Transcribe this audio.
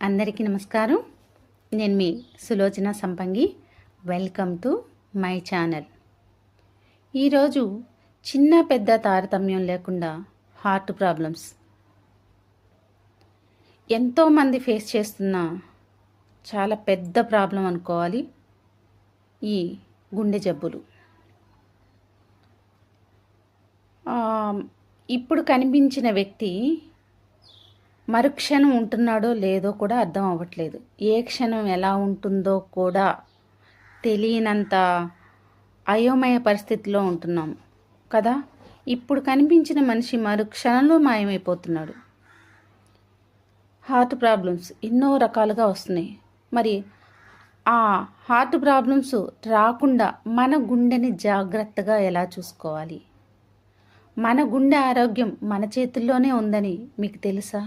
అందరికీ నమస్కారం. నేను మీ సులోచన సంపంగి. Welcome to my channel. ఈరోజు చిన్న పెద్ద తారతమ్యం లేకుండా హార్ట్ ప్రాబ్లమ్స్ ఎంతోమంది ఫేస్ చేస్తున్న చాలా పెద్ద ప్రాబ్లం అనుకోవాలి ఈ గుండె జబ్బులు. ఇప్పుడు కనిపించిన వ్యక్తి మరుక్షణం ఉంటున్నాడో లేదో కూడా అర్థం అవ్వట్లేదు. ఏ క్షణం ఎలా ఉంటుందో కూడా తెలియనంత అయోమయ పరిస్థితిలో ఉంటున్నాం కదా. ఇప్పుడు కనిపించిన మనిషి మరుక్షణంలో మాయమైపోతున్నాడు. హార్ట్ ప్రాబ్లమ్స్ ఎన్నో రకాలుగా వస్తున్నాయి. మరి ఆ హార్ట్ ప్రాబ్లమ్స్ రాకుండా మన గుండెని జాగ్రత్తగా ఎలా చూసుకోవాలి? మన గుండె ఆరోగ్యం మన చేతుల్లోనే ఉందని మీకు తెలుసా?